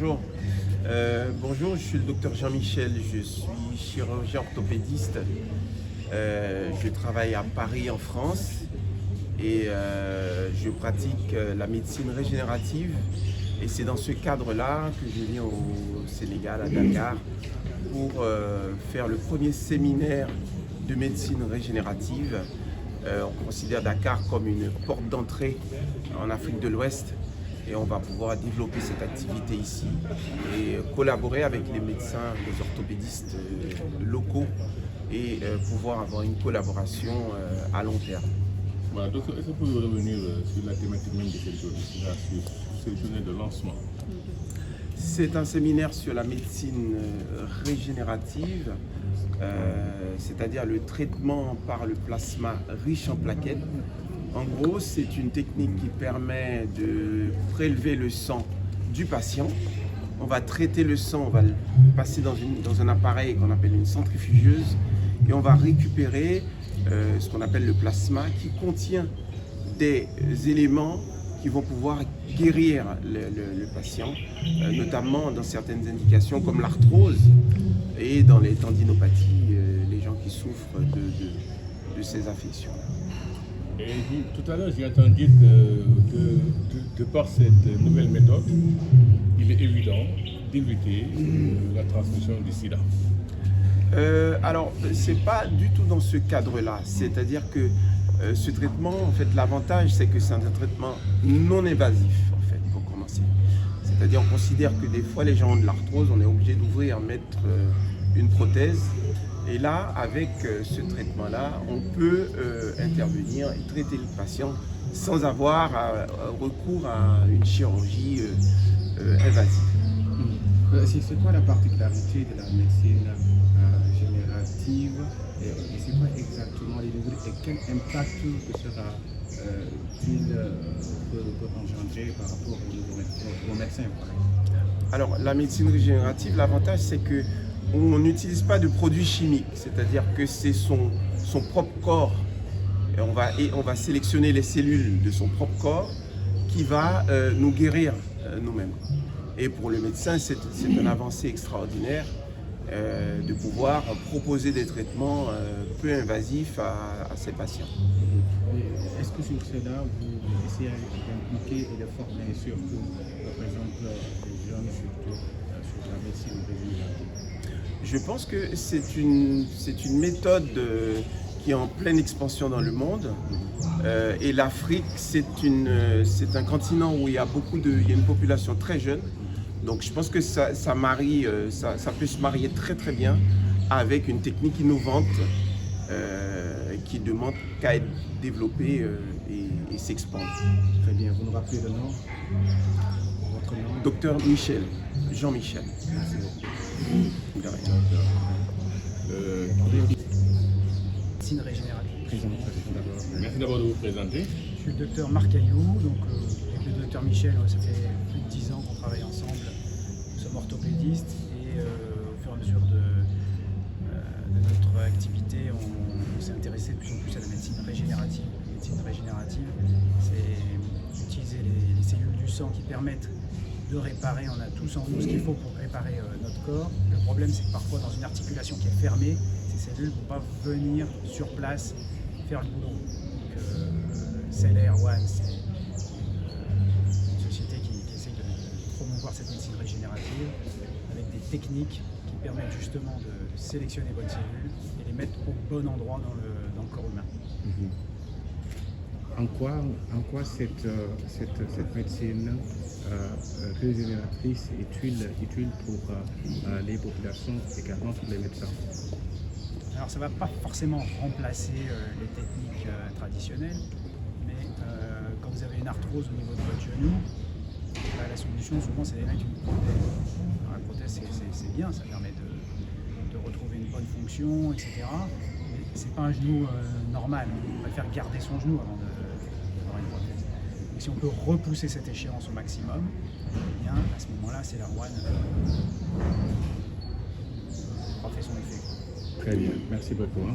bonjour. Bonjour, je suis le docteur Jean-Michel, je suis chirurgien orthopédiste. Je travaille à Paris en France et je pratique la médecine régénérative. Et c'est dans ce cadre-là que je viens au Sénégal, à Dakar, pour faire le premier séminaire de médecine régénérative. On considère Dakar comme une porte d'entrée en Afrique de l'Ouest et on va pouvoir développer cette activité ici et collaborer avec les médecins, les orthopédistes locaux et pouvoir avoir une collaboration à long terme. Voilà, donc est-ce que vous pouvez revenir sur la thématique même de cette journée, sur cette journée de lancement? C'est un séminaire sur la médecine régénérative, c'est-à-dire le traitement par le plasma riche en plaquettes. En gros, c'est une technique qui permet de prélever le sang du patient. On va traiter le sang, on va le passer dans un appareil qu'on appelle une centrifugeuse et on va récupérer ce qu'on appelle le plasma qui contient des éléments qui vont pouvoir guérir le patient, notamment dans certaines indications comme l'arthrose et dans les tendinopathies, les gens qui souffrent de ces affections. Et tout à l'heure, j'ai entendu que de par cette nouvelle méthode, il est évident d'éviter la transmission du sida. Alors, c'est pas du tout dans ce cadre-là. C'est-à-dire que ce traitement, en fait, l'avantage, c'est que c'est un traitement non invasif, en fait, pour commencer. C'est-à-dire, on considère que des fois, les gens ont de l'arthrose, on est obligé d'ouvrir, mettre une prothèse. Et là, avec ce traitement-là, on peut intervenir et traiter le patient sans avoir recours à une chirurgie invasive. C'est quoi la particularité de la médecine régénérative et c'est quoi exactement les niveaux et quel impact que sera-t-il peut engendrer par rapport aux médecins? Alors, la médecine régénérative, l'avantage, c'est que on n'utilise pas de produits chimiques, c'est-à-dire que c'est son propre corps. Et on va sélectionner les cellules de son propre corps qui va nous guérir nous-mêmes. Et pour le médecin, c'est une avancée extraordinaire de pouvoir proposer des traitements peu invasifs à ses patients. Est-ce que sur cela, vous essayez d'impliquer et de former surtout, par exemple, les jeunes sur la médecine régénérative? Je pense que c'est une méthode qui est en pleine expansion dans le monde. Et l'Afrique, c'est un continent où il y a une population très jeune. Donc je pense que ça peut se marier très très bien avec une technique innovante qui demande qu'à être développée et s'expandre. Très bien, vous nous rappelez le nom? Votre nom? Docteur Michel, Jean-Michel. Merci beaucoup. De rien. Médecine régénérative. Merci d'abord de vous présenter. Je suis le docteur Marc Ayou, donc avec le docteur Michel, ça fait plus de 10 ans qu'on travaille ensemble. Nous sommes orthopédistes et au fur et à mesure de notre activité, on s'est intéressé de plus en plus à la médecine régénérative. La médecine régénérative, c'est utiliser les cellules du sang qui permettent de réparer. On a tous en nous ce qu'il faut pour réparer notre corps. Le problème, c'est que parfois, dans une articulation qui est fermée, ces cellules ne vont pas venir sur place faire le boulot. CLR One, c'est une société qui essaie de promouvoir cette médecine régénérative avec des techniques qui permettent justement de sélectionner les bonnes cellules et les mettre au bon endroit dans le corps humain. En quoi cette médecine régénératrice est utile pour les populations, également pour les médecins? Alors ça ne va pas forcément remplacer les techniques traditionnelles, mais quand vous avez une arthrose au niveau de votre genou, la solution souvent c'est de mettre une prothèse. Alors, la prothèse c'est bien, ça permet de retrouver une bonne fonction, etc. Mais c'est pas un genou normal, on préfère garder son genou avant d'avoir une prothèse. Donc, si on peut repousser cette échéance au maximum, eh bien, à ce moment-là c'est la One aura fait son effet. Très bien, merci beaucoup.